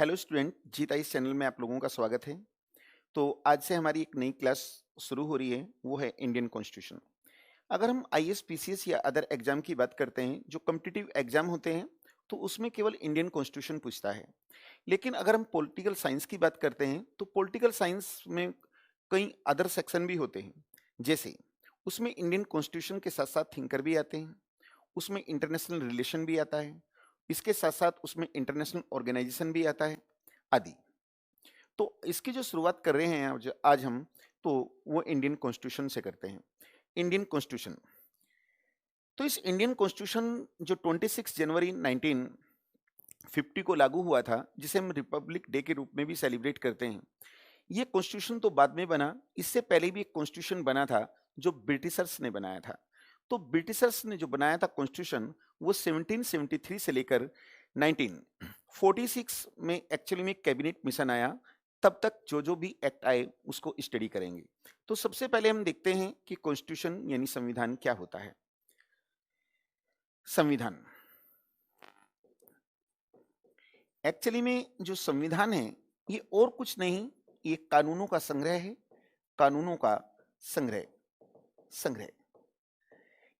Hello student, जीता इस channel में आप लोगों का स्वागत है। तो आज से हमारी एक नई क्लास शुरू हो रही है, वो है इंडियन कॉन्स्टिट्यूशन। अगर हम आईएएस पीसीएस या अदर एग्जाम की बात करते हैं जो कॉम्पिटिटिव एग्जाम होते हैं, तो उसमें केवल इंडियन कॉन्स्टिट्यूशन पूछता है। लेकिन अगर हम पॉलिटिकल साइंस की बात करते हैं तो पॉलिटिकल साइंस में कई अदर सेक्शन भी होते हैं। जैसे उसमें इंडियन कॉन्स्टिट्यूशन के साथ साथ थिंकर भी आते हैं, उसमें इंटरनेशनल रिलेशन भी आता है, इसके साथ साथ उसमें इंटरनेशनल ऑर्गेनाइजेशन भी आता है आदि। तो इसकी जो शुरुआत कर रहे हैं आज हम, तो वो इंडियन कॉन्स्टिट्यूशन से करते हैं। इंडियन कॉन्स्टिट्यूशन, तो इस इंडियन कॉन्स्टिट्यूशन जो 26 जनवरी 1950 को लागू हुआ था, जिसे हम रिपब्लिक डे के रूप में भी सेलिब्रेट करते हैं, ये कॉन्स्टिट्यूशन तो बाद में बना। इससे पहले भी एक कॉन्स्टिट्यूशन बना था जो ब्रिटिशर्स ने बनाया था। तो ब्रिटिशर्स ने जो बनाया था कॉन्स्टिट्यूशन, वो 1773 से लेकर 1946 में एक्चुअली में कैबिनेट मिशन आया। तब तक जो जो भी एक्ट आए उसको स्टडी करेंगे। तो सबसे पहले हम देखते हैं कि कॉन्स्टिट्यूशन यानी संविधान क्या होता है। संविधान एक्चुअली में जो संविधान है, ये और कुछ नहीं, ये कानूनों का संग्रह है। कानूनों का संग्रह संग्रह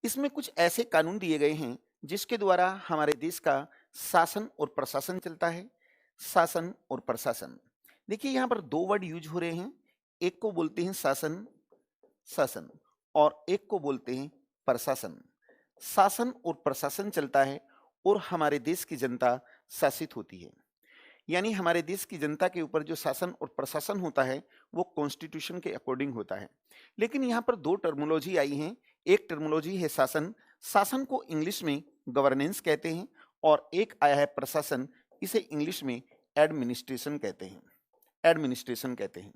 इसमें कुछ ऐसे कानून दिए गए हैं जिसके द्वारा हमारे देश का शासन और प्रशासन चलता है। शासन और प्रशासन, देखिए यहाँ पर दो वर्ड यूज हो रहे हैं। एक को बोलते हैं शासन शासन और एक को बोलते हैं प्रशासन। शासन और प्रशासन चलता है और हमारे देश की जनता शासित होती है। यानी हमारे देश की जनता के ऊपर जो शासन और प्रशासन होता है वो कॉन्स्टिट्यूशन के अकॉर्डिंग होता है। लेकिन यहाँ पर दो टर्मिनोलॉजी आई हैं। एक टर्मिनोलॉजी है शासन, शासन को इंग्लिश में गवर्नेंस कहते हैं, और एक आया है प्रशासन, इसे इंग्लिश में एडमिनिस्ट्रेशन कहते हैं। एडमिनिस्ट्रेशन कहते हैं।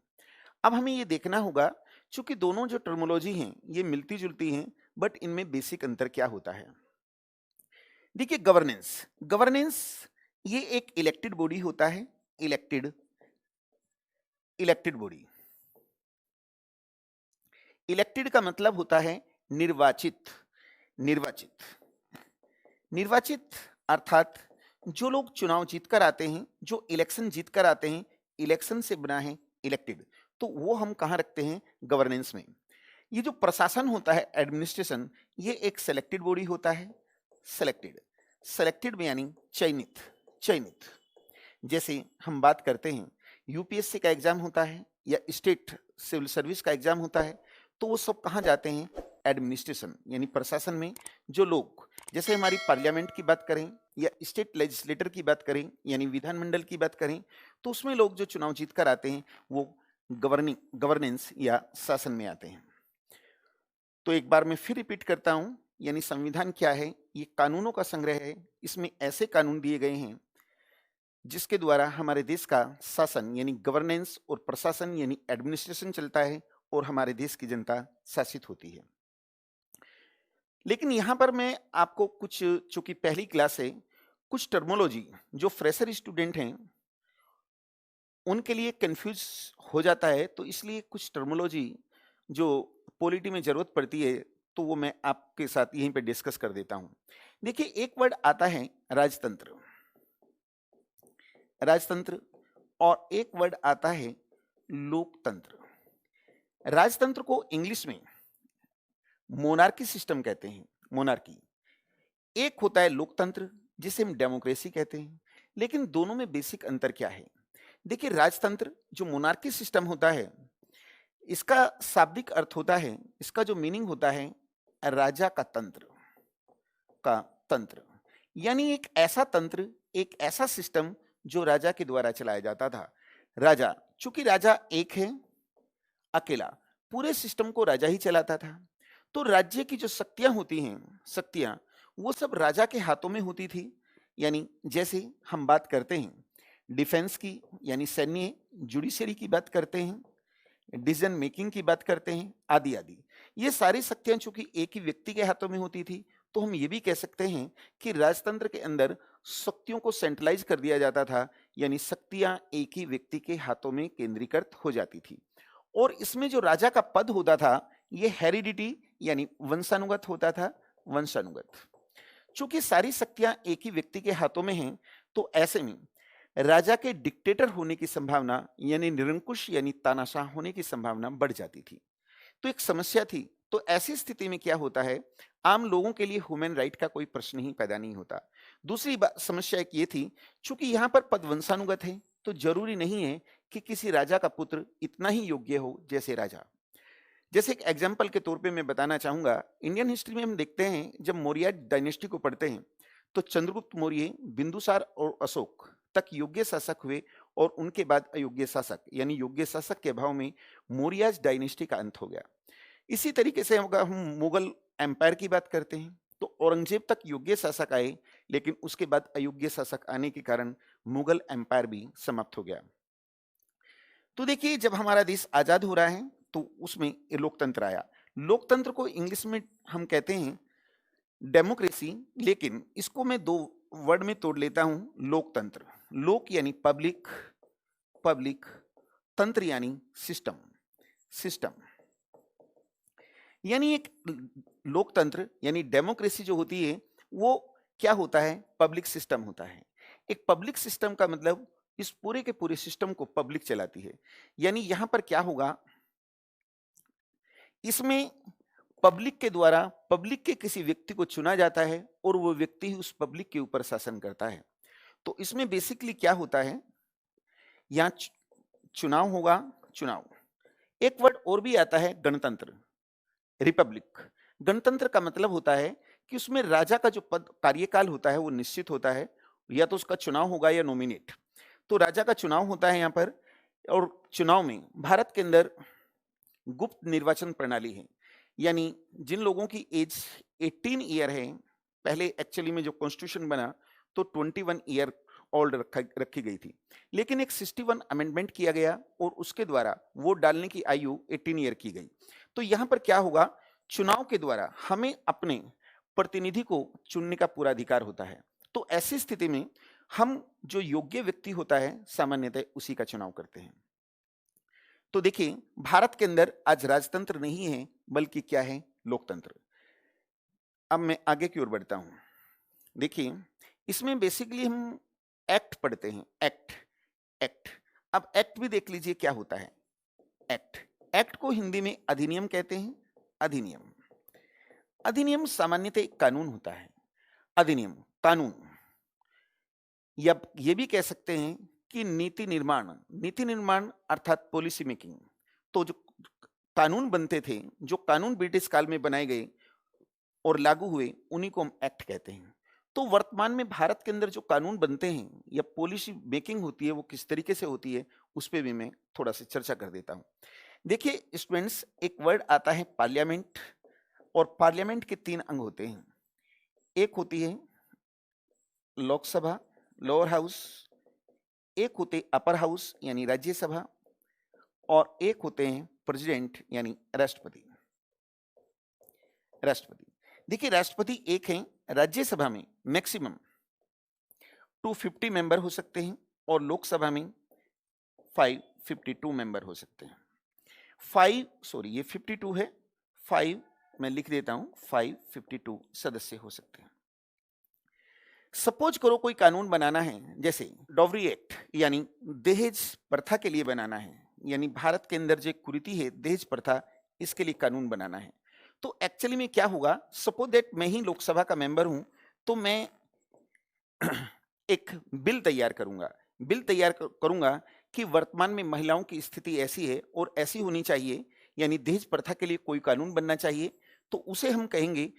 अब हमें ये देखना होगा, चूंकि दोनों जो टर्मिनोलॉजी हैं ये मिलती जुलती हैं, बट इनमें बेसिक अंतर क्या होता है। देखिए गवर्नेंस, गवर्नेंस ये एक इलेक्टेड बॉडी होता है। इलेक्टेड इलेक्टेड बॉडी, इलेक्टेड का मतलब होता है निर्वाचित। निर्वाचित निर्वाचित अर्थात जो लोग चुनाव जीतकर आते हैं, जो इलेक्शन जीतकर आते हैं, इलेक्शन से बना है इलेक्टेड, तो वो हम कहाँ रखते हैं, गवर्नेंस में। ये जो प्रशासन होता है, एडमिनिस्ट्रेशन, ये एक सेलेक्टेड बॉडी होता है। सेलेक्टेड सेलेक्टेड में यानी चयनित चयनित। जैसे हम बात करते हैं यूपीएससी का एग्जाम होता है या स्टेट सिविल सर्विस का एग्जाम होता है, तो वो सब कहाँ जाते हैं, एडमिनिस्ट्रेशन यानी प्रशासन में। जो लोग, जैसे हमारी पार्लियामेंट की बात करें या स्टेट लेजिस्लेटर की बात करें यानी विधानमंडल की बात करें, तो उसमें लोग जो चुनाव जीत कर आते हैं वो गवर्नेंस या शासन में आते हैं। तो एक बार मैं फिर रिपीट करता हूं, यानी संविधान क्या है, ये कानूनों का संग्रह है। इसमें ऐसे कानून दिए गए हैं जिसके द्वारा हमारे देश का शासन यानी गवर्नेंस और प्रशासन यानी एडमिनिस्ट्रेशन चलता है और हमारे देश की जनता शासित होती है। लेकिन यहाँ पर मैं आपको कुछ, चूंकि पहली क्लास है, कुछ टर्मोलॉजी जो फ्रेशर स्टूडेंट हैं उनके लिए कंफ्यूज हो जाता है, तो इसलिए कुछ टर्मोलॉजी जो पॉलिटी में जरूरत पड़ती है तो वो मैं आपके साथ यहीं पे डिस्कस कर देता हूँ। देखिए एक वर्ड आता है राजतंत्र, राजतंत्र, और एक वर्ड आता है लोकतंत्र। राजतंत्र को इंग्लिश में मोनार्की सिस्टम कहते हैं, मोनार्की। एक होता है लोकतंत्र जिसे हम डेमोक्रेसी कहते हैं। लेकिन दोनों में बेसिक अंतर क्या है, देखिए राजतंत्र जो मोनार्की सिस्टम होता है, इसका शाब्दिक अर्थ होता है, इसका जो मीनिंग होता है राजा का तंत्र, का तंत्र। यानी एक ऐसा तंत्र, एक ऐसा सिस्टम जो राजा के द्वारा चलाया जाता था। राजा, चूंकि राजा एक है, अकेला, पूरे सिस्टम को राजा ही चलाता था। तो राज्य की जो शक्तियां होती हैं, शक्तियां, वो सब राजा के हाथों में होती थी। यानी जैसे हम बात करते हैं डिफेंस की यानी सैन्य, जुडिशरी की बात करते हैं, डिसीजन मेकिंग की बात करते हैं, आदि आदि। ये सारी शक्तियां चूंकि एक ही व्यक्ति के हाथों में होती थी, तो हम ये भी कह सकते हैं कि राजतंत्र के अंदर शक्तियों को सेंट्रलाइज कर दिया जाता था, यानी शक्तियां एक ही व्यक्ति के हाथों में केंद्रीकृत हो जाती थी। और इसमें जो राजा का पद होता था ये हेरिडिटी यानी वंशानुगत होता था, वंशानुगत। चूंकि सारी शक्तियां एक ही व्यक्ति के हाथों में हैं, तो ऐसे में राजा के डिक्टेटर होने की संभावना यानी निरंकुश यानी तानाशाह होने की संभावना बढ़ जाती थी। तो एक समस्या थी। तो ऐसी स्थिति में क्या होता है, आम लोगों के लिए ह्यूमन राइट का कोई प्रश्न ही पैदा नहीं होता। दूसरी समस्या एक ये थी, चूंकि यहाँ पर पद वंशानुगत है, तो जरूरी नहीं है कि किसी राजा का पुत्र इतना ही योग्य हो जैसे राजा। जैसे एक एग्जाम्पल के तौर पे मैं बताना चाहूंगा, इंडियन हिस्ट्री में हम देखते हैं जब मौर्य डायनेस्टी को पढ़ते हैं तो चंद्रगुप्त मौर्य, बिंदुसार और अशोक तक योग्य शासक हुए और उनके बाद अयोग्य शासक यानी योग्य शासक के अभाव में मौर्य डायनेस्टी का अंत हो गया। इसी तरीके से अगर हम मुगल एम्पायर की बात करते हैं तो औरंगजेब तक योग्य शासक आए, लेकिन उसके बाद अयोग्य शासक आने के कारण मुगल एम्पायर भी समाप्त हो गया। तो देखिए, जब हमारा देश आजाद हो रहा है तो उसमें ये लोकतंत्र आया। लोकतंत्र को इंग्लिश में हम कहते हैं डेमोक्रेसी, लेकिन इसको मैं दो वर्ड में तोड़ लेता हूं, लोकतंत्र। लोक यानी पब्लिक, पब्लिक, तंत्र यानी सिस्टम, सिस्टम। यानी एक लोकतंत्र यानी डेमोक्रेसी जो होती है वो क्या होता है, पब्लिक सिस्टम होता है। एक पब्लिक सिस्टम का मतलब इस पूरे के पूरे सिस्टम को पब्लिक चलाती है। यानी यहां पर क्या होगा, इसमें पब्लिक के द्वारा पब्लिक के किसी व्यक्ति को चुना जाता है और वो व्यक्ति ही उस पब्लिक के ऊपर शासन करता है। तो इसमें बेसिकली क्या होता है, यहाँ चुनाव होगा, चुनाव। एक वर्ड और भी आता है, गणतंत्र, रिपब्लिक। गणतंत्र का मतलब होता है कि उसमें राजा का जो पद कार्यकाल होता है वो निश्चित होता है, या तो उसका चुनाव होगा या नॉमिनेट। तो राजा का चुनाव होता है यहाँ पर, और चुनाव में भारत के अंदर गुप्त निर्वाचन प्रणाली है। यानी जिन लोगों की एज 18 ईयर है, पहले एक्चुअली में जो कॉन्स्टिट्यूशन बना तो 21 ईयर ओल्ड रखी गई थी, लेकिन एक 61 अमेंडमेंट किया गया और उसके द्वारा वोट डालने की आयु 18 ईयर की गई। तो यहां पर क्या होगा, चुनाव के द्वारा हमें अपने प्रतिनिधि को चुनने का पूरा अधिकार होता है। तो ऐसी स्थिति में हम जो योग्य व्यक्ति होता है सामान्यतः उसी का चुनाव करते हैं। तो देखिए, भारत के अंदर आज राजतंत्र नहीं है बल्कि क्या है, लोकतंत्र। अब मैं आगे की ओर बढ़ता हूं। देखिए, इसमें बेसिकली हम एक्ट पढ़ते हैं, एक्ट, एक्ट। अब एक्ट भी देख लीजिए क्या होता है, एक्ट। एक्ट को हिंदी में अधिनियम कहते हैं, अधिनियम। अधिनियम सामान्यतः एक कानून होता है, अधिनियम, कानून। या ये भी कह सकते हैं कि नीति निर्माण, नीति निर्माण अर्थात पॉलिसी मेकिंग। तो जो कानून बनते थे, जो कानून ब्रिटिश काल में बनाए गए और लागू हुए, उन्हीं को हम एक्ट कहते हैं। तो वर्तमान में भारत के अंदर जो कानून बनते हैं या पॉलिसी मेकिंग होती है वो किस तरीके से होती है, उस पर भी मैं थोड़ा सा चर्चा कर देता हूं। देखिए स्टूडेंट्स, एक वर्ड आता है पार्लियामेंट, और पार्लियामेंट के 3 अंग होते हैं। एक होती है लोकसभा, लोअर हाउस, एक होते अपर हाउस यानी राज्यसभा, और एक होते हैं प्रेसिडेंट यानी राष्ट्रपति, राष्ट्रपति। देखिए, राष्ट्रपति एक हैं, राज्यसभा में मैक्सिमम 250 मेंबर हो सकते हैं और लोकसभा में 552 मेंबर हो सकते हैं। 5 सॉरी ये 52 है, 5 मैं लिख देता हूं, 552 सदस्य हो सकते हैं। सपोज करो कोई कानून बनाना है, जैसे डॉवरी एक्ट यानी दहेज प्रथा के लिए बनाना है, यानी भारत के अंदर जो कुरीति है दहेज प्रथा, इसके लिए कानून बनाना है। तो एक्चुअली में क्या होगा, सपोज दैट मैं ही लोकसभा का मेंबर हूं, तो मैं एक बिल तैयार करूंगा, बिल तैयार करूंगा कि वर्तमान में महिलाओं की स्थिति ऐसी है और ऐसी होनी चाहिए, यानी दहेज प्रथा के लिए कोई कानून बनना चाहिए। तो उसे हम कहेंगे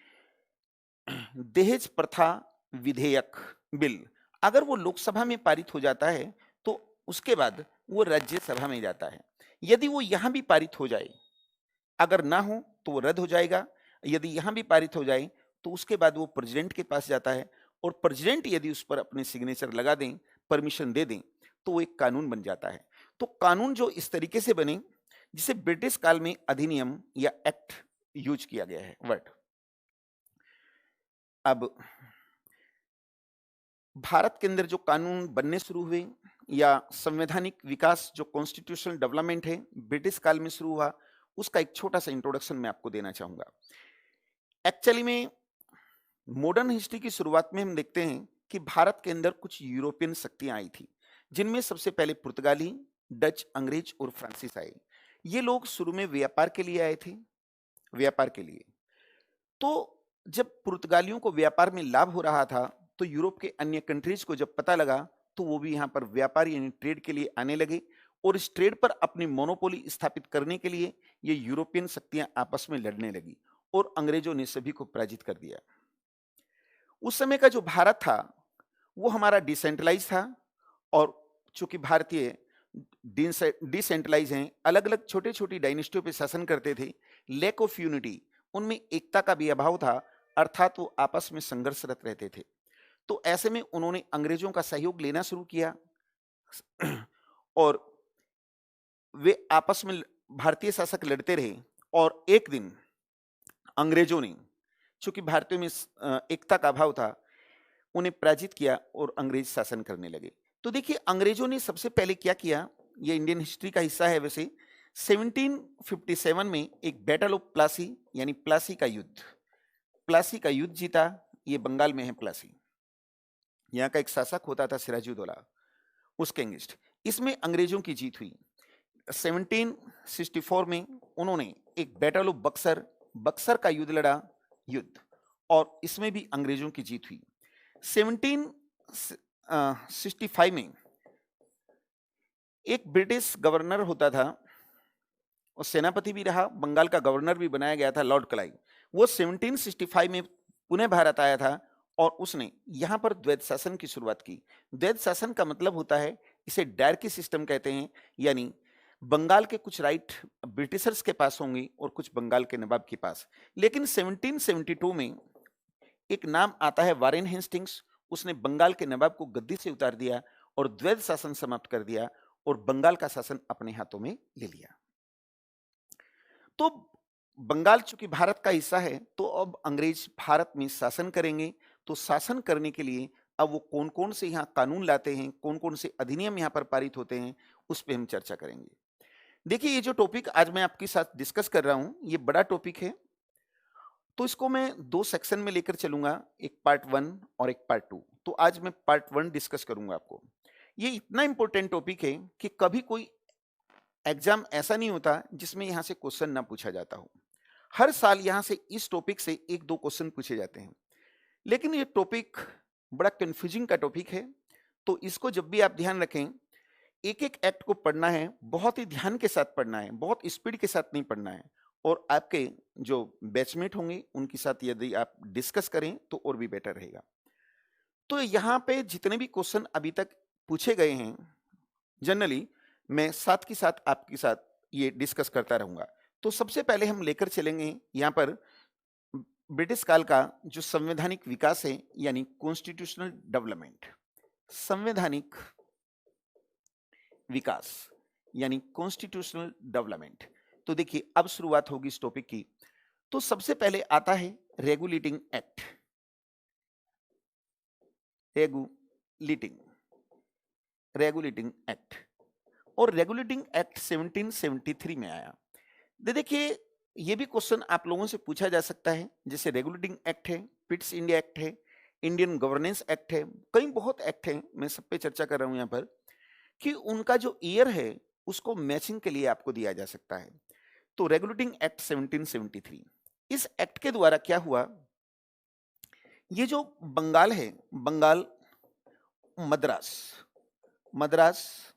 दहेज प्रथा विधेयक बिल। अगर वो लोकसभा में पारित हो जाता है तो उसके बाद वो राज्यसभा में जाता है। यदि वो यहां भी पारित हो जाए, अगर ना हो तो वो रद्द हो जाएगा। यदि यहां भी पारित हो जाए तो उसके बाद वो प्रेसिडेंट के पास जाता है, और प्रेसिडेंट यदि उस पर अपने सिग्नेचर लगा दें, परमिशन दे दें, तो वो एक कानून बन जाता है। तो कानून जो इस तरीके से बने, जिसे ब्रिटिश काल में अधिनियम या एक्ट यूज किया गया है वर्ड। अब भारत के अंदर जो कानून बनने शुरू हुए या संवैधानिक विकास जो कॉन्स्टिट्यूशनल डेवलपमेंट है ब्रिटिश काल में शुरू हुआ, उसका एक छोटा सा इंट्रोडक्शन मैं आपको देना चाहूंगा। एक्चुअली में मॉडर्न हिस्ट्री की शुरुआत में हम देखते हैं कि भारत के अंदर कुछ यूरोपियन शक्तियां आई थी, जिनमें सबसे पहले पुर्तगाली, डच, अंग्रेज और फ्रांसीस आए। ये लोग शुरू में व्यापार के लिए आए थे, व्यापार के लिए। तो जब पुर्तगालियों को व्यापार में लाभ हो रहा था, तो यूरोप के अन्य कंट्रीज को जब पता लगा, तो वो भी यहाँ पर व्यापार यानी ट्रेड के लिए आने लगे, और इस ट्रेड पर अपनी मोनोपोली स्थापित करने के लिए ये यूरोपियन शक्तियां आपस में लड़ने लगी और अंग्रेजों ने सभी को पराजित कर दिया। उस समय का जो भारत था वो हमारा डिसेंट्रलाइज था, और चूंकि भारतीय डिसेंट्रलाइज हैं, अलग अलग छोटे छोटी डायनेस्टियों पे शासन करते थे, लैक ऑफ यूनिटी, उनमें एकता का भी अभाव था, अर्थात वो आपस में संघर्षरत रहते थे। तो ऐसे में उन्होंने अंग्रेजों का सहयोग लेना शुरू किया और वे आपस में भारतीय शासक लड़ते रहे, और एक दिन अंग्रेजों ने, चूंकि भारतीयों में एकता का अभाव था, उन्हें पराजित किया और अंग्रेज शासन करने लगे। तो देखिए अंग्रेजों ने सबसे पहले क्या किया, ये इंडियन हिस्ट्री का हिस्सा है वैसे। 1757 में एक बैटल ऑफ प्लासी यानी प्लासी का युद्ध, प्लासी का युद्ध जीता। ये बंगाल में है प्लासी, यहाँ का एक शासक होता था सिराजुद्दौला, उसके अगेंस्ट इसमें अंग्रेजों की जीत हुई। 1764 में उन्होंने एक बैटल ऑफ बक्सर, बक्सर का युद्ध लड़ा, युद्ध, और इसमें भी अंग्रेजों की जीत हुई। 1765 में एक ब्रिटिश गवर्नर होता था, और सेनापति भी रहा, बंगाल का गवर्नर भी बनाया गया था, लॉर्ड क्लाइव। वो 1765 में पुणे भारत आया था, और उसने यहाँ पर द्वैध शासन की शुरुआत की। द्वैध शासन का मतलब होता है, इसे डायरकी सिस्टम कहते हैं, यानी बंगाल के कुछ राइट ब्रिटिशर्स के पास होंगे और कुछ बंगाल के नवाब के पास। लेकिन 1772 में एक नाम आता है वारेन हेस्टिंग्स, उसने बंगाल के नवाब को गद्दी से उतार दिया और द्वैध शासन समाप्त कर दिया, और बंगाल का शासन अपने हाथों में ले लिया। तो बंगाल चूंकि भारत का हिस्सा है, तो अब अंग्रेज भारत में शासन करेंगे। तो शासन करने के लिए अब वो कौन कौन से यहाँ कानून लाते हैं, कौन कौन से अधिनियम यहाँ पर पारित होते हैं, उस पर हम चर्चा करेंगे। देखिए ये जो टॉपिक आज मैं आपके साथ डिस्कस कर रहा हूं, ये बड़ा टॉपिक है, तो इसको मैं दो सेक्शन में लेकर चलूंगा, एक पार्ट 1 और एक पार्ट 2। तो आज मैं पार्ट 1 डिस्कस करूंगा आपको। ये इतना इंपॉर्टेंट टॉपिक है कि कभी कोई एग्जाम ऐसा नहीं होता जिसमें यहां से क्वेश्चन ना पूछा जाता हो। हर साल यहां से इस टॉपिक से एक दो क्वेश्चन पूछे जाते हैं, लेकिन ये टॉपिक बड़ा कंफ्यूजिंग का टॉपिक है। तो इसको जब भी आप ध्यान रखें, एक एक एक्ट को पढ़ना है, बहुत ही ध्यान के साथ पढ़ना है, बहुत स्पीड के साथ नहीं पढ़ना है, और आपके जो बैचमेट होंगे उनके साथ यदि आप डिस्कस करें तो और भी बेटर रहेगा। तो यहाँ पे जितने भी क्वेश्चन अभी तक पूछे गए हैं, जनरली मैं साथ के साथ आपके साथ ये डिस्कस करता रहूंगा। तो सबसे पहले हम लेकर चलेंगे यहाँ पर ब्रिटिश काल का जो संवैधानिक विकास है, यानी कॉन्स्टिट्यूशनल डेवलपमेंट, संवैधानिक विकास यानी कॉन्स्टिट्यूशनल डेवलपमेंट। तो देखिए अब शुरुआत होगी इस टॉपिक की। तो सबसे पहले आता है रेगुलेटिंग एक्ट, रेगुलेटिंग एक्ट, और रेगुलेटिंग एक्ट 1773 में आया। देखिए ये भी क्वेश्चन आप लोगों से पूछा जा सकता है, जैसे रेगुलेटिंग एक्ट है, पिट्स इंडिया एक्ट है, इंडियन गवर्नेंस एक्ट है, कई बहुत एक्ट हैं, मैं सब पे चर्चा कर रहा हूं यहाँ पर, कि उनका जो ईयर है उसको मैचिंग के लिए आपको दिया जा सकता है। तो रेगुलेटिंग एक्ट 1773, इस एक्ट के द्वारा क्या हुआ, ये जो बंगाल है, बंगाल, मद्रास, मद्रास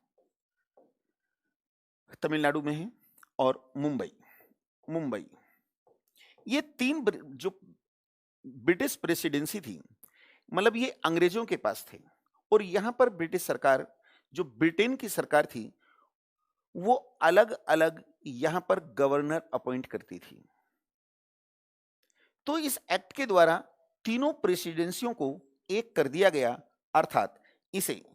तमिलनाडु में है, और मुंबई, मुंबई, ये तीन जो ब्रिटिश प्रेसिडेंसी थी, मतलब ये अंग्रेजों के पास थे, और यहां पर ब्रिटिश सरकार, जो ब्रिटेन की सरकार थी, वो अलग अलग यहां पर गवर्नर अपॉइंट करती थी। तो इस एक्ट के द्वारा तीनों प्रेसिडेंसियों को एक कर दिया गया, अर्थात इसे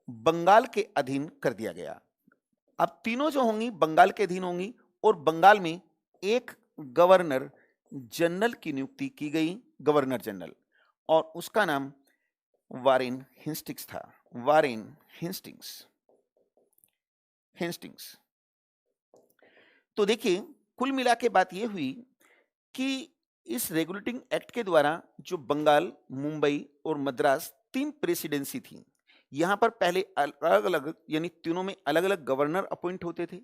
बंगाल के अधीन कर दिया गया। अब तीनों जो होंगी बंगाल के अधीन होंगी, और बंगाल में एक गवर्नर जनरल की नियुक्ति की गई, गवर्नर जनरल, और उसका नाम वारेन हेस्टिंग्स था, वारेन हेस्टिंग्स, हेस्टिंग्स। तो देखिए कुल मिला के बात यह हुई कि इस रेगुलेटिंग एक्ट के द्वारा जो बंगाल, मुंबई और मद्रास तीन प्रेसिडेंसी थी, यहाँ पर पहले अलग-अलग यानी तीनों में अलग-अलग गवर्नर अपॉइंट होते थे।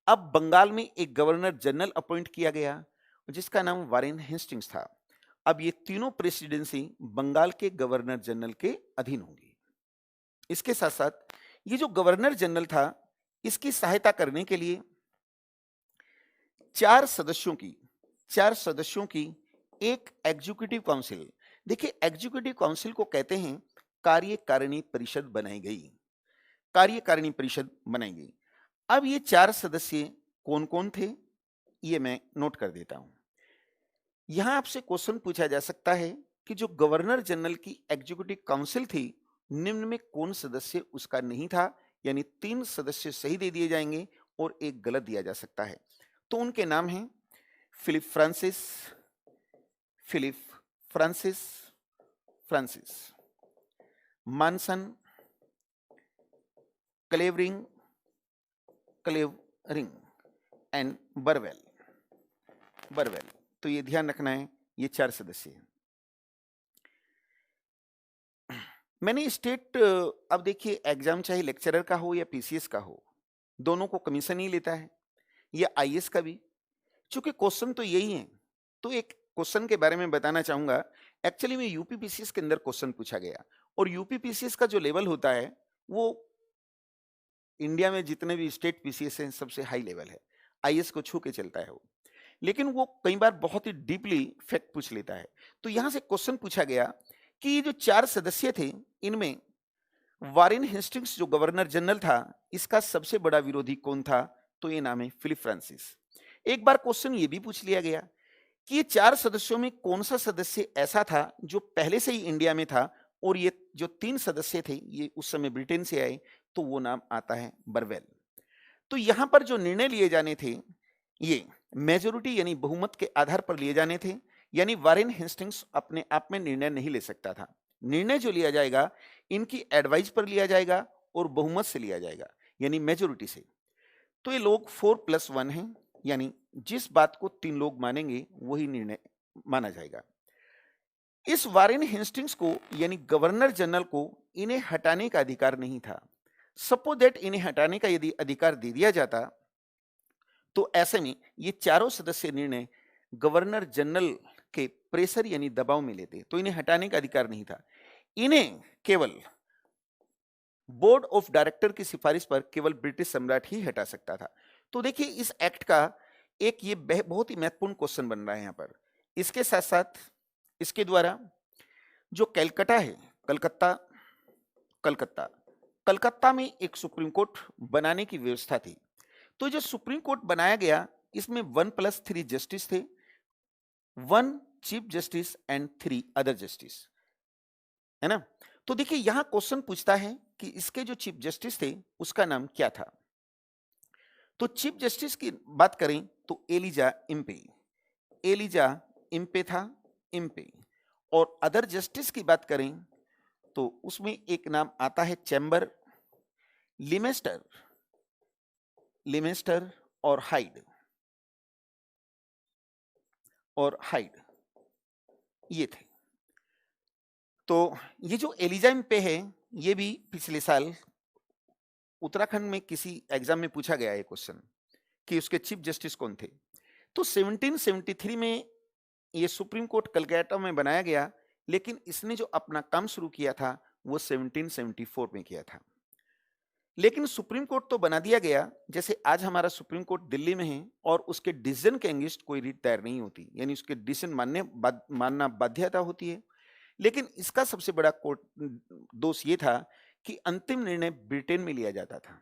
अब बंगाल में एक गवर्नर जनरल अपॉइंट किया गया, जिसका नाम वारेन हेस्टिंग्स था। अब ये तीनों प्रेसिडेंसी बंगाल के गवर्नर जनरल के अधीन होंगी। इसके साथ-साथ ये जो गवर्नर जनरल था, इसकी सहायता करने के लिए 4 सदस्यों की एक एग्जीक्यूटिव काउंसिल, देखिए एग्जीक्यूटिव काउंसिल को कहते हैं कार्यकारिणी परिषद बनाई गई। कार्यकारिणी परिषद बनाई गई। अब ये 4 सदस्य कौन-कौन थे, ये मैं नोट कर देता हूं। यहां आपसे क्वेश्चन पूछा जा सकता है कि जो गवर्नर जनरल की एग्जीक्यूटिव काउंसिल थी, निम्न में कौन सदस्य उसका नहीं था, यानी 3 सदस्य सही दे दिए जाएंगे और एक गलत दिया जा सकता है। तो उनके नाम हैं Philip Francis, Philip Francis, Francis, Monson, Clavering, Clavering and Barwell, Barwell. तो ये ध्यान रखना है, ये 4 सदस्य हैं। मैंने स्टेट, अब देखिए एग्जाम चाहे लेक्चरर का हो या पीसीएस का हो, दोनों को कमीशन ही लेता है, या आईएएस का भी। चूंकि क्वेश्चन तो यही है, तो एक क्वेश्चन के बारे में बताना चाहूंगा। एक्चुअली में यूपी पीसीएस के अंदर क्वेश्चन पूछा गया, और यूपी पीसीएस का जो लेवल होता है वो इंडिया में जितने भी स्टेट पीसीएस हैं सबसे हाई लेवल है, आईएएस को छू के चलता है वो। लेकिन वो कई बार बहुत ही डीपली फैक्ट पूछ लेता है। तो यहां से क्वेश्चन पूछा गया कि ये जो 4 सदस्य थे, इनमें वारेन हेस्टिंग्स जो गवर्नर जनरल था, इसका सबसे बड़ा विरोधी कौन था? तो ये नाम है फिलिप फ्रांसिस। एक बार क्वेश्चन ये भी पूछ लिया गया कि ये 4 सदस्यों में कौन सा सदस्य ऐसा था जो पहले से ही इंडिया में था, और ये जो 3 सदस्य थे ये उस समय ब्रिटेन से आए, तो वो नाम आता है बरवेल। तो यहां पर जो निर्णय लिए जाने थे, ये मेजोरिटी यानी बहुमत के आधार पर लिए जाने थे, यानी वारेन हेस्टिंग्स अपने आप में निर्णय नहीं ले सकता था। निर्णय जो लिया जाएगा इनकी एडवाइस पर लिया जाएगा और बहुमत से लिया जाएगा, यानी मेजोरिटी से। तो ये लोग 4+1 हैं, यानी जिस बात को 3 लोग मानेंगे वही निर्णय माना जाएगा। इस वारेन हेस्टिंग्स को यानी गवर्नर जनरल को इन्हें हटाने का अधिकार नहीं था। सपोज दैट इन्हें हटाने का यदि अधिकार दे दिया जाता, तो ऐसे में ये चारों सदस्य निर्णय गवर्नर जनरल के प्रेशर यानी दबाव में लेते, तो इन्हें हटाने का अधिकार नहीं था। इन्हें केवल बोर्ड ऑफ डायरेक्टर की सिफारिश पर केवल ब्रिटिश सम्राट ही हटा सकता था। तो देखिए इस एक्ट का एक ये बहुत ही महत्वपूर्ण क्वेश्चन बन रहा है यहाँ पर। इसके साथ साथ इसके द्वारा जो कलकत्ता है, कलकत्ता कलकत्ता कलकत्ता में एक सुप्रीम कोर्ट बनाने की व्यवस्था थी। तो जो सुप्रीम कोर्ट बनाया गया, इसमें 1+3 जस्टिस थे, 1 chief justice and 3 other justice, है ना। तो देखिए यहां क्वेश्चन पूछता है कि इसके जो चीफ जस्टिस थे उसका नाम क्या था। तो चीफ जस्टिस की बात करें तो एलिजा इम्पे, एलिजा इम्पे था, इम्पे। और अदर जस्टिस की बात करें तो उसमें एक नाम आता है चैम्बर, लिमेस्टर, लिमेस्टर और हाइड, और हाइड, ये थे। तो ये जो एलिजा इम्पे है, ये भी पिछले साल उत्तराखंड में किसी एग्जाम में पूछा गया है क्वेश्चन कि उसके चीफ जस्टिस कौन थे। तो 1773 में ये सुप्रीम कोर्ट कलकत्ता में बनाया गया, लेकिन इसने जो अपना काम शुरू किया था वो 1774 में किया था। लेकिन सुप्रीम कोर्ट तो बना दिया गया, जैसे आज हमारा सुप्रीम कोर्ट दिल्ली में है, और उसके डिसीजन के अगेंस्ट कोई रीट दायर नहीं होती, यानी उसके डिसीजन मानना बाध्यता होती है। लेकिन इसका सबसे बड़ा कोर्ट दोष ये था कि अंतिम निर्णय ब्रिटेन में लिया जाता था।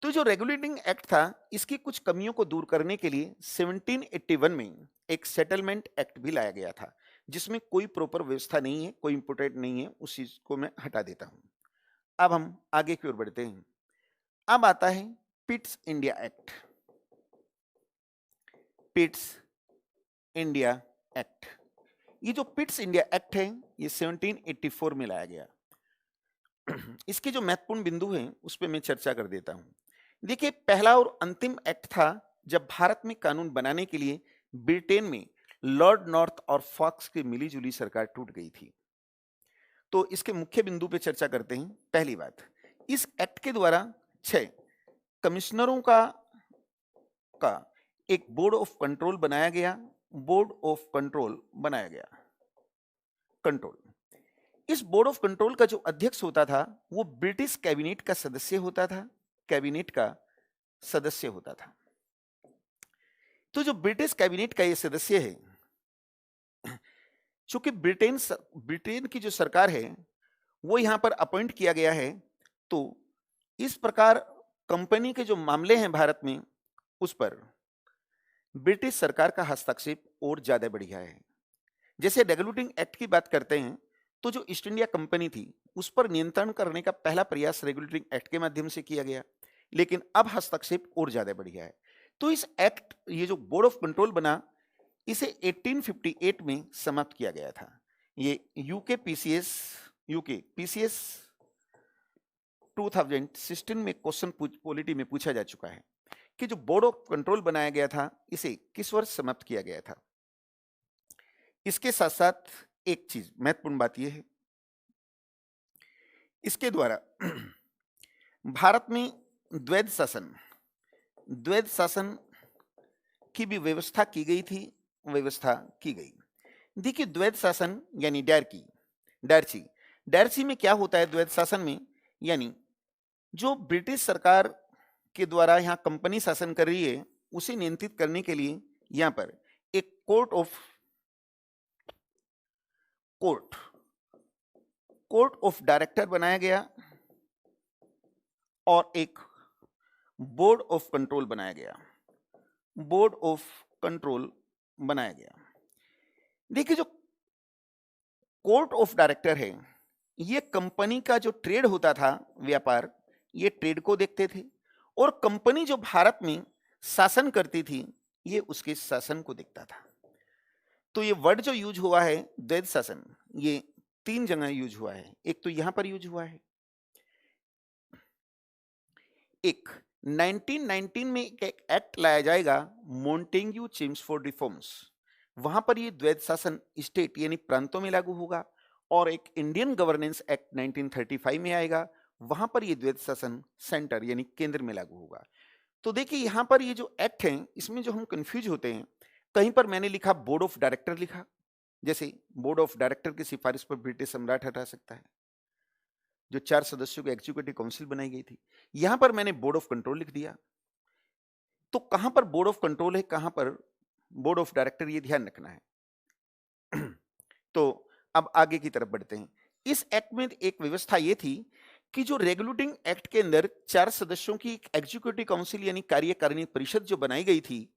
तो जो रेगुलेटिंग एक्ट था, इसकी कुछ कमियों को दूर करने के लिए 1781 में एक सेटलमेंट एक्ट भी लाया गया था, जिसमें कोई प्रॉपर व्यवस्था नहीं है, कोई इंपोर्टेंट नहीं है, उस चीज को मैं हटा देता हूं। अब हम आगे की ओर बढ़ते हैं। अब आता है Pitt's India act, Pitt's India act. ये जो पिट्स इंडिया एक्ट है, ये 1784 में लाया गया। इसके जो महत्वपूर्ण बिंदु हैं उस पर मैं चर्चा कर देता हूं। देखिए पहला और अंतिम एक्ट था जब भारत में कानून बनाने के लिए ब्रिटेन में लॉर्ड नॉर्थ और फॉक्स की मिलीजुली सरकार टूट गई थी। तो इसके मुख्य बिंदु पे चर्चा करते हैं। पहली बात, इस एक्ट के द्वारा 6 कमिश्नरों का एक बोर्ड ऑफ कंट्रोल बनाया गया। बोर्ड ऑफ कंट्रोल बनाया गया। कंट्रोल, इस बोर्ड ऑफ कंट्रोल का जो अध्यक्ष होता था वो ब्रिटिश कैबिनेट का सदस्य होता था। कैबिनेट का सदस्य होता था। तो जो ब्रिटिश कैबिनेट का ये सदस्य है, चूंकि ब्रिटेन की जो सरकार है वो यहां पर अपॉइंट किया गया है, तो इस प्रकार कंपनी के जो मामले हैं भारत में उस पर ब्रिटिश सरकार का हस्तक्षेप और ज्यादा बढ़िया है। जैसे रेगुलेटिंग एक्ट की बात करते हैं, तो जो ईस्ट इंडिया कंपनी थी उस पर नियंत्रण करने का पहला प्रयास रेगुलेटिंग एक्ट के माध्यम से किया गया, लेकिन अब हस्तक्षेप और ज्यादा बढ़िया है। तो इस एक्ट, ये जो बोर्ड ऑफ कंट्रोल बना, इसे 1858 में समाप्त किया गया था। ये यूके पीसीएस 2016 में क्वेश्चन पॉलिटी में पूछा जा चुका है कि जो बोर्ड ऑफ कंट्रोल बनाया गया था इसे किस वर्ष समाप्त किया गया था। इसके साथ साथ एक चीज महत्वपूर्ण बात यह है, इसके द्वारा भारत में द्वैध शासन की भी व्यवस्था की गई थी। देखिए, द्वैध शासन यानी डायरची में क्या होता है द्वैध शासन में, यानी जो ब्रिटिश सरकार के द्वारा यहाँ कंपनी शासन कर रही है उसे नियंत्रित करने के लिए यहाँ पर एक कोर्ट ऑफ डायरेक्टर बनाया गया और एक बोर्ड ऑफ कंट्रोल बनाया गया। देखिए, जो कोर्ट ऑफ डायरेक्टर है ये कंपनी का जो ट्रेड होता था, व्यापार, ये ट्रेड को देखते थे, और कंपनी जो भारत में शासन करती थी ये उसके शासन को देखता था। तो ये वर्ड जो यूज हुआ है द्वैध शासन, ये 3 जगह यूज हुआ है। एक तो यहां पर यूज हुआ है, एक 1919 में एक एक्ट लाया जाएगा, मोंटेग्यू चेम्सफोर्ड रिफॉर्म्स, वहां पर ये द्वैध शासन स्टेट यानी प्रांतों में लागू होगा, और एक इंडियन गवर्नेंस एक्ट 1935 में आएगा, वहां पर ये द्वैध शासन सेंटर यानी केंद्र में लागू होगा। तो देखिए, यहां पर ये जो एक्ट है इसमें जो हम कंफ्यूज होते हैं, कहीं पर मैंने लिखा बोर्ड ऑफ डायरेक्टर लिखा, जैसे बोर्ड ऑफ डायरेक्टर की सिफारिश पर ब्रिटिश सम्राट हटा सकता है, जो 4 सदस्यों की एग्जीक्यूटिव काउंसिल बनाई गई थी। यहां पर मैंने बोर्ड ऑफ कंट्रोल लिख दिया। तो कहां पर बोर्ड ऑफ कंट्रोल है, कहां पर बोर्ड ऑफ डायरेक्टर, ये ध्यान रखना है। तो अब आगे की तरफ बढ़ते हैं। इस एक्ट में एक व्यवस्था यह थी कि जो रेगुलेटिंग एक्ट के अंदर 4 सदस्यों की एग्जीक्यूटिव काउंसिल यानी कार्यकारिणी परिषद जो बनाई गई थी,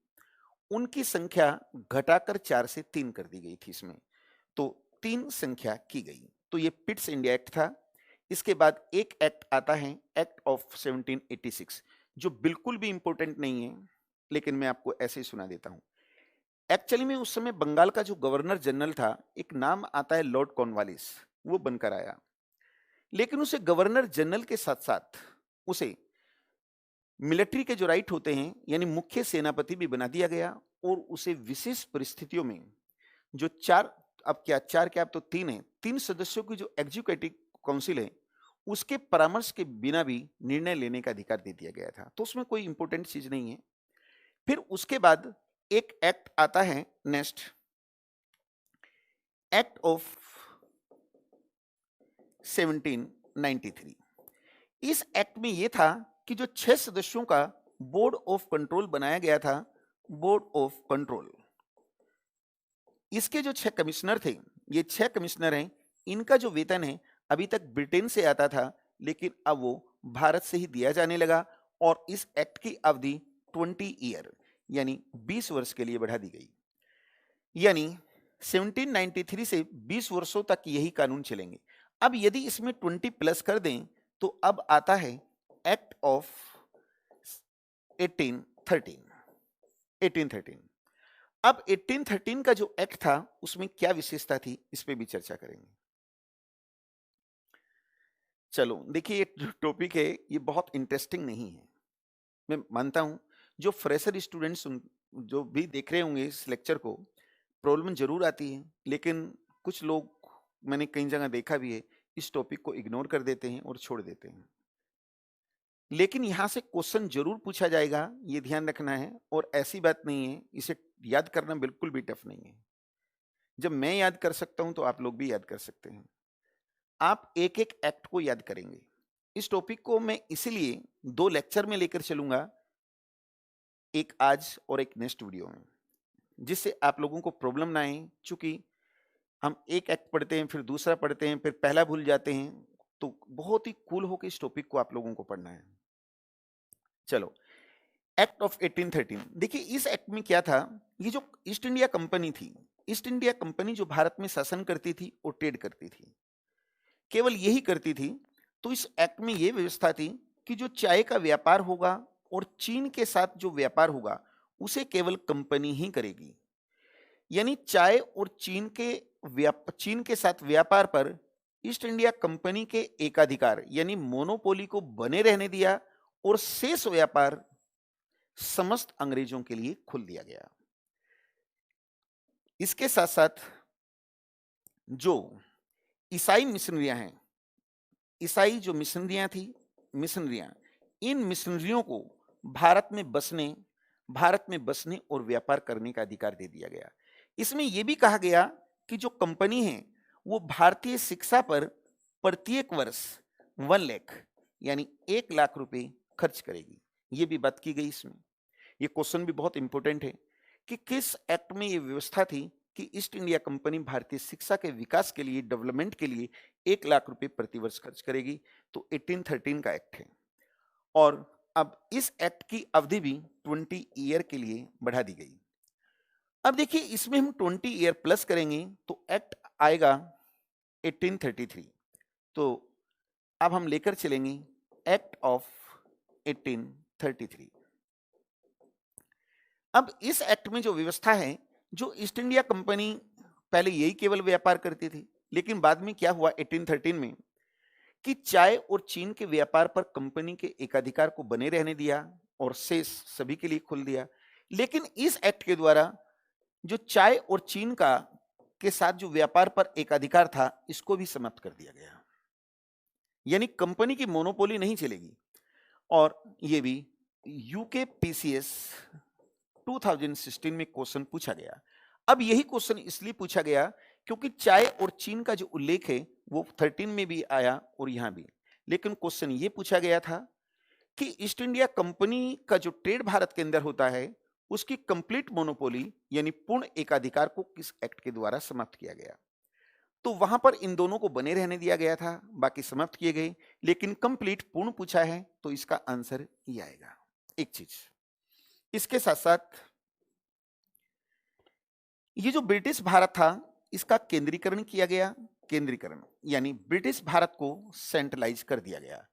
उनकी संख्या घटाकर 4 से 3 कर दी गई थी इसमें, तो 3 संख्या की गई। तो ये पिट्स इंडिया एक्ट था। इसके बाद एक एक्ट आता है, एक्ट ऑफ 1786, जो बिल्कुल भी इंपॉर्टेंट नहीं है, लेकिन मैं आपको ऐसे ही सुना देता हूं। एक्चुअली में उस समय बंगाल का जो गवर्नर जनरल था, एक नाम आता है लॉर्ड कॉर्नवालिस, वो बनकर आया, लेकिन उसे गवर्नर जनरल के साथ साथ उसे मिलिट्री के जो राइट होते हैं यानी मुख्य सेनापति भी बना दिया गया, और उसे विशेष परिस्थितियों में जो 4, अब क्या 4 क्या, अब तो 3 है, 3 सदस्यों की जो एग्जीक्यूटिव काउंसिल है उसके परामर्श के बिना भी निर्णय लेने का अधिकार दे दिया गया था। तो उसमें कोई इंपॉर्टेंट चीज नहीं है। फिर उसके बाद एक एक्ट आता है नेक्स्ट, एक्ट ऑफ 1793। इस एक्ट में यह था कि जो 6 सदस्यों का बोर्ड ऑफ कंट्रोल बनाया गया था, बोर्ड ऑफ कंट्रोल, इसके जो 6 कमिश्नर थे, ये 6 कमिश्नर हैं, इनका जो वेतन है अभी तक ब्रिटेन से आता था, लेकिन अब वो भारत से ही दिया जाने लगा, और इस एक्ट की अवधि 20 ईयर यानी 20 वर्ष के लिए बढ़ा दी गई। यानी 1793 से 20 वर्षों तक यही कानून चलेंगे। अब यदि इसमें 20 प्लस कर दें तो अब आता है एक्ट ऑफ 1813। अब 1813 का जो एक्ट था उसमें क्या विशेषता थी, इस पे भी चर्चा करेंगे। चलो देखिए, ये जो टॉपिक है ये बहुत इंटरेस्टिंग नहीं है, मैं मानता हूं जो फ्रेशर स्टूडेंट्स जो भी देख रहे होंगे इस लेक्चर को, प्रॉब्लम जरूर आती है, लेकिन कुछ लोग मैंने कई जगह देखा भी है, इस टॉपिक को इग्नोर कर देते हैं और छोड़ देते हैं। लेकिन यहां से क्वेश्चन जरूर पूछा जाएगा, ये ध्यान रखना है, और ऐसी बात नहीं है, इसे याद करना बिल्कुल भी टफ नहीं है। जब मैं याद कर सकता हूं तो आप लोग भी याद कर सकते हैं। आप एक एक एक्ट को याद करेंगे। इस टॉपिक को मैं इसीलिए 2 लेक्चर में लेकर चलूंगा, एक आज और एक नेक्स्ट वीडियो में, जिससे आप लोगों को प्रॉब्लम ना आए। चूंकि हम एक एक्ट पढ़ते हैं, फिर दूसरा पढ़ते हैं, फिर पहला भूल जाते हैं, तो बहुत ही कूल होकर इस टॉपिक को आप लोगों को पढ़ना है। चलो, एक्ट ऑफ 1813। देखिए इस एक्ट में क्या था, ये जो ईस्ट इंडिया कंपनी थी, ईस्ट इंडिया कंपनी जो भारत में शासन करती थी और ट्रेड करती थी, केवल यही करती थी। तो इस एक्ट में यह व्यवस्था थी कि जो चाय का व्यापार होगा और चीन के साथ जो व्यापार होगा उसे केवल कंपनी ही करेगी। यानी चाय और चीन के साथ व्यापार पर ईस्ट इंडिया कंपनी के एकाधिकार यानी मोनोपोली को बने रहने दिया, और शेष व्यापार समस्त अंग्रेजों के लिए खुल दिया गया। इसके साथ साथ जो ईसाई मिशनरियां हैं, ईसाई जो मिशनरियां, इन मिशनरियों को भारत में बसने और व्यापार करने का अधिकार दे दिया गया। इसमें यह भी कहा गया कि जो कंपनी है वो भारतीय शिक्षा पर प्रत्येक वर्ष 1 लाख यानी 1 लाख रुपए खर्च करेगी। ये भी बात की गई इसमें। ये क्वेश्चन भी बहुत इंपॉर्टेंट है कि किस एक्ट में ये व्यवस्था थी कि ईस्ट इंडिया कंपनी भारतीय शिक्षा के विकास के लिए, डेवलपमेंट के लिए 1 लाख रुपए प्रतिवर्ष खर्च करेगी। तो 1813 का एक्ट है। और अब इस एक्ट की अवधि भी 20 ईयर के लिए बढ़ा दी गई। अब देखिए इसमें हम 20 ईयर प्लस करेंगे तो एक्ट आएगा 1833। तो अब हम लेकर चलेंगे एक्ट ऑफ 1833। अब इस एक्ट में जो व्यवस्था है, जो ईस्ट इंडिया कंपनी पहले यही केवल व्यापार करती थी, लेकिन बाद में क्या हुआ 1813 में कि चाय और चीन के व्यापार पर कंपनी के एकाधिकार को बने रहने दिया और शेष सभी के लिए खोल दिया। लेकिन इस एक्ट के द्वारा जो चाय और चीन का के साथ जो व्यापार पर एकाधिकार था, इसको भी समाप्त कर दिया गया। यानी कंपनी की मोनोपोली नहीं चलेगी। और ये भी यूके पीसीएस 2016 में क्वेश्चन पूछा गया। अब यही क्वेश्चन इसलिए पूछा गया क्योंकि चाय और चीन का जो उल्लेख है वो 13 में भी आया और यहां भी। लेकिन क्वेश्चन ये पूछा गया था कि ईस्ट इंडिया कंपनी का जो ट्रेड भारत के अंदर होता है उसकी कंप्लीट मोनोपोली यानी पूर्ण एकाधिकार को किस एक्ट के द्वारा समाप्त किया गया। तो वहां पर इन दोनों को बने रहने दिया गया था, बाकी समाप्त किए गए। लेकिन कंप्लीट पूर्ण पूछा है तो इसका आंसर ये आएगा। एक चीज इसके साथ साथ ये जो ब्रिटिश भारत था इसका केंद्रीकरण किया गया। केंद्रीकरण यानी ब्रिटिश भारत को सेंट्रलाइज कर दिया गया।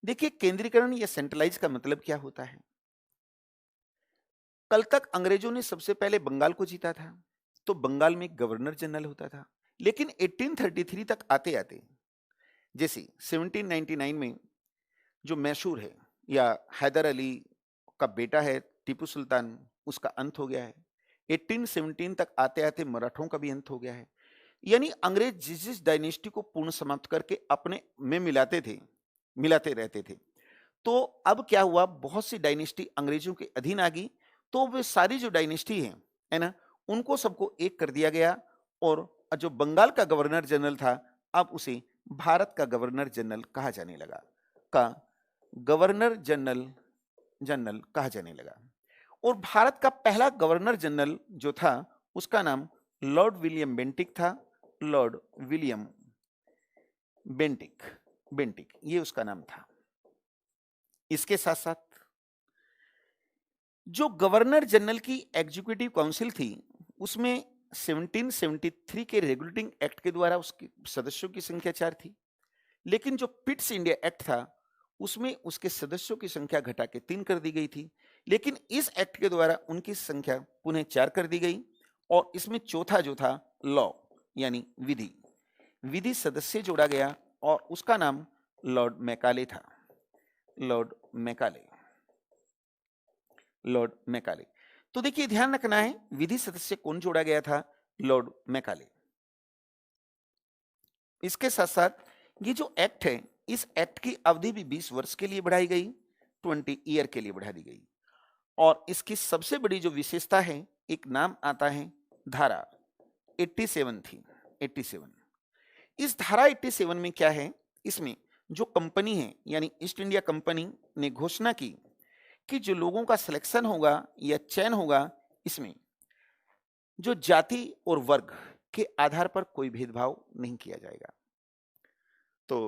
देखिए केंद्रीकरण या सेंट्रलाइज का मतलब क्या होता है। कल तक अंग्रेजों ने सबसे पहले बंगाल को जीता था, तो बंगाल में गवर्नर जनरल होता था। लेकिन 1833 तक आते आते, जैसे 1799 में जो मैसूर है या हैदर अली का बेटा है टीपू सुल्तान, उसका अंत हो गया है। 1817 तक आते आते मराठों का भी अंत हो गया है। यानी अंग्रेज जिस जिस डायनेस्टी को पूर्ण समाप्त करके अपने में मिलाते रहते थे। तो अब क्या हुआ, बहुत सी डायनेस्टी अंग्रेजों के अधीन आ गई। तो वे सारी जो डायनेस्टी है ना, उनको सबको एक कर दिया गया। और जो बंगाल का गवर्नर जनरल था, अब उसे भारत का गवर्नर जनरल कहा जाने लगा, गवर्नर जनरल कहा जाने लगा। और भारत का पहला गवर्नर जनरल जो था उसका नाम लॉर्ड विलियम बेंटिक था। लॉर्ड विलियम बेंटिक ये उसका नाम था। इसके साथ साथ जो गवर्नर जनरल की एग्जीक्यूटिव काउंसिल थी उसमें 1773 के रेगुलेटिंग एक्ट के द्वारा उसके सदस्यों की संख्या 4 थी। लेकिन जो पिट्स इंडिया एक्ट था उसमें उसके सदस्यों की संख्या घटा के 3 कर दी गई थी। लेकिन इस एक्ट के द्वारा उनकी संख्या पुनः 4 कर दी गई। और इसमें चौथा जो था लॉ यानी विधि सदस्य जोड़ा गया और उसका नाम लॉर्ड मैकाले था। Lord Macaulay. तो देखिए ध्यान रखना है, विधि सदस्य कौन जोड़ा गया था, लॉर्ड मैकाले। इसके साथ साथ ये जो एक्ट है, इस एक्ट की अवधि भी 20 वर्ष के लिए बढ़ाई गई, 20 ईयर के लिए बढ़ा दी गई। और इसकी सबसे बड़ी जो विशेषता है, एक नाम आता है धारा 87 थी, 87। इस धारा 87 में क्या है, इसमें जो कंपनी है यानी ईस्ट इंडिया कंपनी ने घोषणा की कि जो लोगों का सिलेक्शन होगा या चयन होगा, इसमें जो जाति और वर्ग के आधार पर कोई भेदभाव नहीं किया जाएगा। तो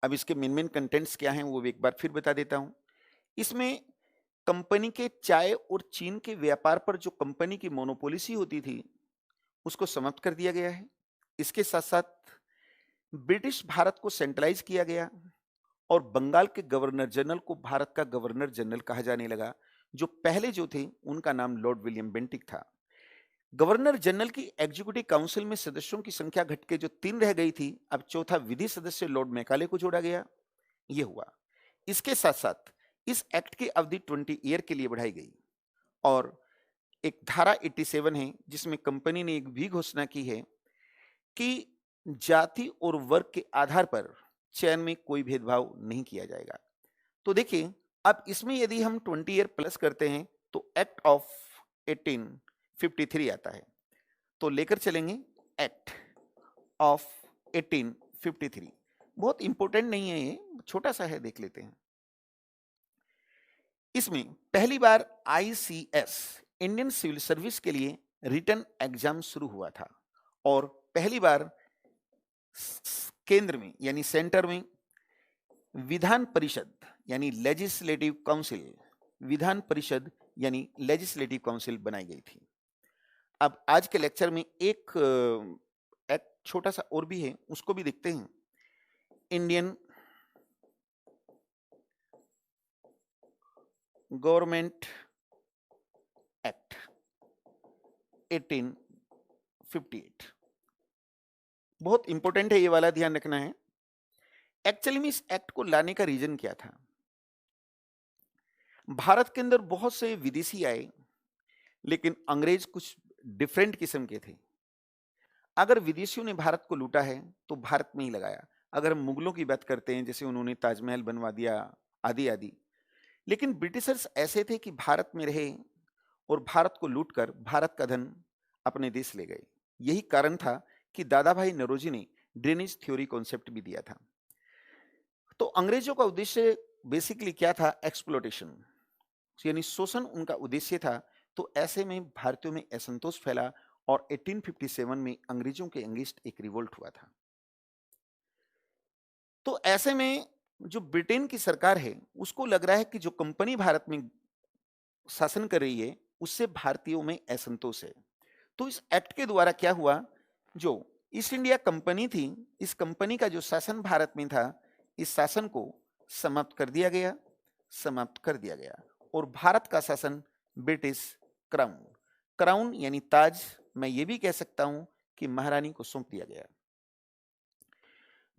अब इसके मेन मेन कंटेंट्स क्या हैं वो भी एक बार फिर बता देता हूं। इसमें कंपनी के चाय और चीन के व्यापार पर जो कंपनी की मोनोपोलिसी होती थी, उसको समाप्त कर दिया गया है। इसके साथ साथ ब्रिटिश भारत को सेंट्रलाइज किया गया और बंगाल के गवर्नर जनरल को भारत का गवर्नर जनरल कहा जाने लगा। जो पहले जो थे उनका नाम लॉर्ड विलियम बेंटिक था। गवर्नर जनरल की एग्जीक्यूटिव काउंसिल में सदस्यों की संख्या घट के जो 3 रह गई थी, अब चौथा विधि सदस्य लॉर्ड मैकाले को जोड़ा गया। ये हुआ। इसके साथ साथ इस एक्ट की अवधि 20 ईयर के लिए बढ़ाई गई और एक धारा 87 है जिसमें कंपनी ने एक भी घोषणा की है कि जाति और वर्ग के आधार पर चयन में कोई भेदभाव नहीं किया जाएगा। तो देखिए, अब इसमें यदि हम 20 ईयर प्लस करते हैं तो एक्ट ऑफ 1853 आता है। तो लेकर चलेंगे एक्ट ऑफ 1853। बहुत इंपॉर्टेंट नहीं है, ये छोटा सा है, देख लेते हैं। इसमें पहली बार आईसीएस इंडियन सिविल सर्विस के लिए रिटन एग्जाम शुरू हुआ था और पहली बार केंद्र में यानी सेंटर में विधान परिषद यानी लेजिस्लेटिव काउंसिल, विधान परिषद यानी लेजिस्लेटिव काउंसिल बनाई गई थी। अब आज के लेक्चर में एक छोटा सा और भी है, उसको भी देखते हैं। इंडियन गवर्नमेंट एक्ट 1858 बहुत इंपॉर्टेंट है, ये वाला ध्यान रखना है। एक्चुअली में इस एक्ट को लाने का रीजन क्या था? भारत के अंदर बहुत से विदेशी आए, लेकिन अंग्रेज कुछ डिफरेंट किस्म के थे। अगर विदेशियों ने भारत को लूटा है तो भारत में ही लगाया। अगर हम मुगलों की बात करते हैं, जैसे उन्होंने ताजमहल बनवा दिया आदि आदि, लेकिन ब्रिटिशर्स ऐसे थे कि भारत में रहे और भारत को लूटकर भारत का धन अपने देश ले गए। यही कारण था कि दादा भाई नौरोजी ने ड्रेनेज थ्योरी कॉन्सेप्ट भी दिया था। तो अंग्रेजों का उद्देश्य बेसिकली क्या था? एक्सप्लोटेशन, यानी शोषण उनका उद्देश्य था। तो ऐसे में भारतीयों में असंतोष फैला और 1857 में अंग्रेजों के अगेंस्ट एक रिवोल्ट हुआ था। तो ऐसे में जो ब्रिटेन की सरकार है उसको लग रहा है कि जो कंपनी भारत में शासन कर रही है उससे भारतीयों में असंतोष है। तो इस एक्ट के द्वारा क्या हुआ, जो ईस्ट इंडिया कंपनी थी, इस कंपनी का जो शासन भारत में था, इस शासन को समाप्त कर दिया गया, समाप्त कर दिया गया और भारत का शासन ब्रिटिश क्राउन, क्राउन यानी ताज, मैं ये भी कह सकता हूं कि महारानी को सौंप दिया गया।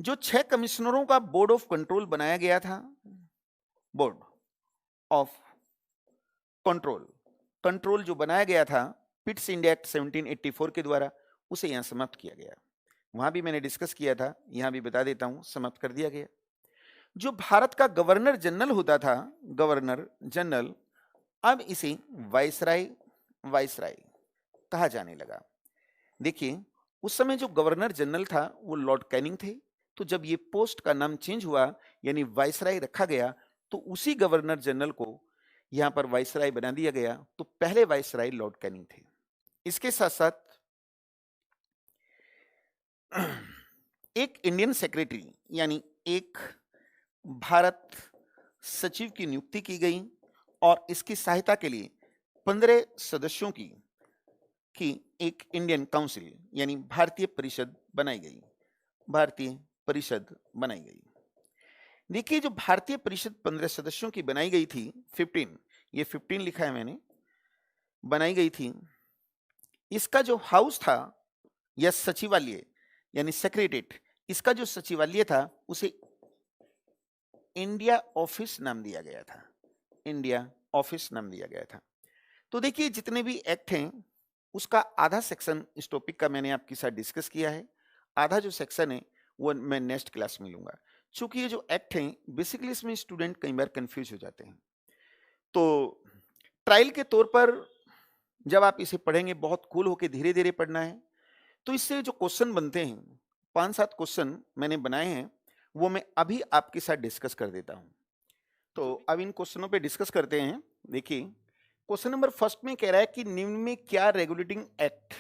जो 6 कमिश्नरों का बोर्ड ऑफ कंट्रोल बनाया गया था, बोर्ड ऑफ कंट्रोल, कंट्रोल जो बनाया गया था पिट्स इंडिया एक्ट 1784 के द्वारा, उसे यहां समाप्त किया गया। वहां भी मैंने डिस्कस किया था, यहां भी बता देता हूं, समाप्त कर दिया गया। जो भारत का गवर्नर जनरल होता था, गवर्नर जनरल, अब इसे वाइसराय, वाइसराय कहा जाने लगा। देखिए, उस समय जो गवर्नर जनरल था वो लॉर्ड कैनिंग थे। तो जब ये पोस्ट का नाम चेंज हुआ यानी वाइसराय रखा गया, तो उसी गवर्नर जनरल को यहां पर वाइसराय बना दिया गया। तो पहले वाइसराय लॉर्ड कैनिंग थे। इसके साथ साथ एक इंडियन सेक्रेटरी यानी एक भारत सचिव की नियुक्ति की गई और इसकी सहायता के लिए 15 सदस्यों की एक इंडियन काउंसिल यानी भारतीय परिषद बनाई गई, भारतीय परिषद बनाई गई। देखिए, जो भारतीय परिषद 15 सदस्यों की बनाई गई थी, 15, ये 15 लिखा है मैंने, बनाई गई थी। इसका जो हाउस था या सचिवालय यानी सेक्रेटेरिएट, इसका जो सचिवालय था उसे इंडिया ऑफिस नाम दिया गया था, इंडिया ऑफिस नाम दिया गया था। तो देखिए, जितने भी एक्ट हैं उसका आधा सेक्शन इस टॉपिक का मैंने आपके साथ डिस्कस किया है, आधा जो सेक्शन है वो मैं नेक्स्ट क्लास में लूंगा, क्योंकि ये जो एक्ट हैं बेसिकली इसमें स्टूडेंट कई बार कंफ्यूज हो जाते हैं। तो ट्रायल के तौर पर जब आप इसे पढ़ेंगे बहुत कूल होके धीरे धीरे पढ़ना है। तो इससे जो क्वेश्चन बनते हैं, 5-7 क्वेश्चन मैंने बनाए हैं, वो मैं अभी आपके साथ डिस्कस कर देता हूं। तो अब इन क्वेश्चनों पे डिस्कस करते हैं। देखिए, क्वेश्चन नंबर फर्स्ट में कह रहा है कि निम्न में क्या रेगुलेटिंग एक्ट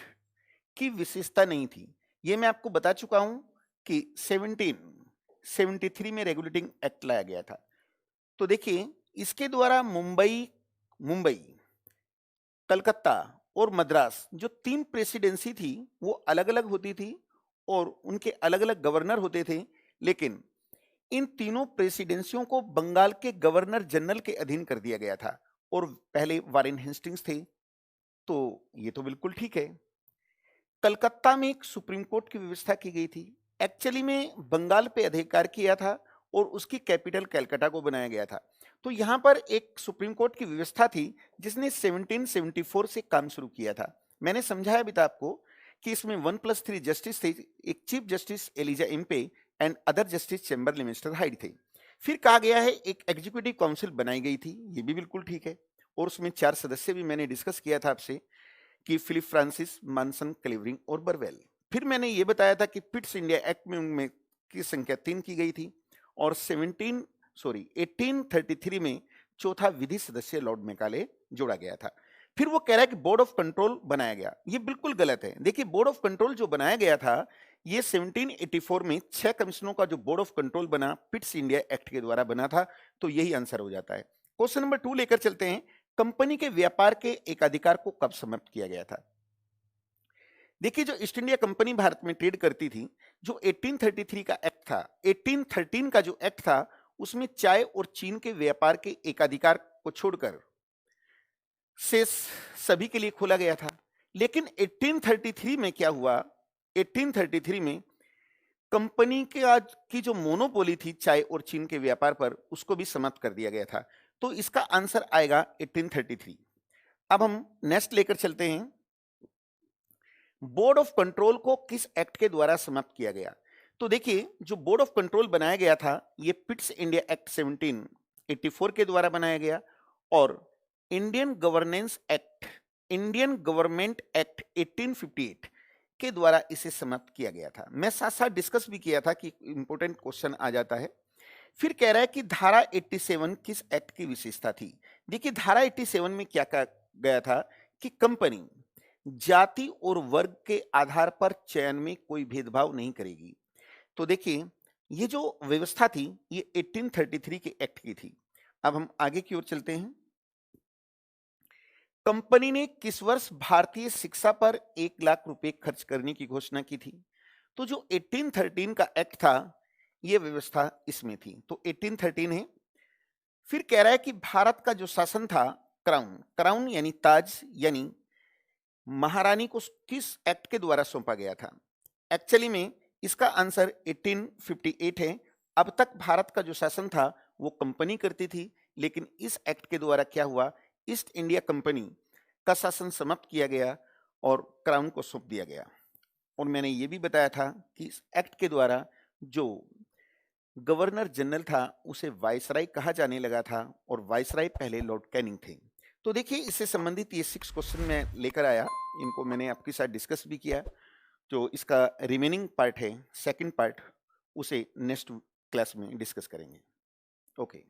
की विशेषता नहीं थी। ये मैं आपको बता चुका हूं कि 1773 में रेगुलेटिंग एक्ट लाया गया था। तो देखिए, इसके द्वारा मुंबई मुंबई कलकत्ता और मद्रास जो 3 प्रेसिडेंसी थी वो अलग अलग होती थी और उनके अलग अलग गवर्नर होते थे, लेकिन इन तीनों प्रेसिडेंसियों को बंगाल के गवर्नर जनरल के अधीन कर दिया गया था और पहले वारेन हेस्टिंग्स थे। तो ये तो बिल्कुल ठीक है। कलकत्ता में एक सुप्रीम कोर्ट की व्यवस्था की गई थी। एक्चुअली में बंगाल पे अधिकार किया था और उसकी कैपिटल कलकत्ता को बनाया गया था। तो यहाँ पर एक सुप्रीम कोर्ट की व्यवस्था थी जिसने 1774 से काम शुरू किया था। मैंने समझाया भी था आपको कि इसमें 1+3 जस्टिस थे, एक chief justice Elijah Impey and other justice Chamberlain mister Hyde थे। फिर कहा गया है एक एग्जीक्यूटिव काउंसिल बनाई गई थी, ये भी बिल्कुल ठीक है। और उसमें 4 सदस्य भी मैंने डिस्कस किया था आपसे कि फिलिप फ्रांसिस, मानसन, क्लेवरिंग और बरवेल। फिर मैंने ये बताया था कि पिट्स इंडिया एक्ट में उनमें की संख्या 3 की गई थी और 1833 में चौथा विधि सदस्य लॉर्ड मैकाले जोड़ा गया था। फिर वो कह रहा है कि बोर्ड ऑफ कंट्रोल बनाया गया, ये बिल्कुल गलत है। देखिए, बोर्ड ऑफ कंट्रोल जो बनाया गया था ये 1784 में 6 कमिश्नरों का जो बोर्ड ऑफ कंट्रोल बना पिट्स इंडिया एक्ट के द्वारा बना था। तो यही आंसर हो जाता है। क्वेश्चन नंबर 2 लेकर चलते हैं। कंपनी के व्यापार के एकाधिकार को कब समाप्त किया गया था? देखिए, जो ईस्ट इंडिया कंपनी भारत में ट्रेड करती थी, जो 1833 का एक्ट था, 1813 का जो एक्ट था, उसमें चाय और चीन के व्यापार के एकाधिकार को छोड़कर शेष सभी के लिए खोला गया था। लेकिन 1833 में क्या हुआ? 1833 में कंपनी के आज की जो मोनोपोली थी चाय और चीन के व्यापार पर, उसको भी समाप्त कर दिया गया था। तो इसका आंसर आएगा 1833। अब हम नेक्स्ट लेकर चलते हैं। बोर्ड ऑफ कंट्रोल को किस एक्ट के द्वारा समाप्त किया गया? तो देखिए, जो बोर्ड ऑफ कंट्रोल बनाया गया था ये पिट्स इंडिया एक्ट 1784 के द्वारा बनाया गया और इंडियन गवर्नमेंट एक्ट 1858 के द्वारा इसे समाप्त किया गया था। मैं साथ साथ डिस्कस भी किया था कि इंपॉर्टेंट क्वेश्चन आ जाता है। फिर कह रहा है कि धारा 87 किस एक्ट की विशेषता थी? देखिए, धारा 87 में क्या कहा गया था कि कंपनी जाति और वर्ग के आधार पर चयन में कोई भेदभाव नहीं करेगी। तो देखिए, ये जो व्यवस्था थी ये 1833 के एक्ट की थी। अब हम आगे की ओर चलते हैं। कंपनी ने किस वर्ष भारतीय शिक्षा पर 1 लाख रुपए खर्च करने की घोषणा की थी? तो जो 1813 का एक्ट था ये व्यवस्था इसमें थी। तो 1813 है। फिर कह रहा है कि भारत का जो शासन था, क्राउन यानी ताज यानी महारानी को किस एक्ट के द्वारा सौंपा गया था? एक्चुअली में इसका आंसर 1858 है। अब तक भारत का जो शासन था वो कंपनी करती थी, लेकिन इस एक्ट के द्वारा क्या हुआ, ईस्ट इंडिया कंपनी का शासन समाप्त किया गया और क्राउन को सौंप दिया गया। और मैंने ये भी बताया था कि इस एक्ट के द्वारा जो गवर्नर जनरल था उसे वायसराय कहा जाने लगा था और वायसराय पहले लॉर्ड कैनिंग थे। तो देखिए, इससे संबंधित ये 6 क्वेश्चन मैं लेकर आया, इनको मैंने आपके साथ डिस्कस भी किया। जो इसका रिमेनिंग पार्ट है, सेकंड पार्ट, उसे नेक्स्ट क्लास में डिस्कस करेंगे। ओके।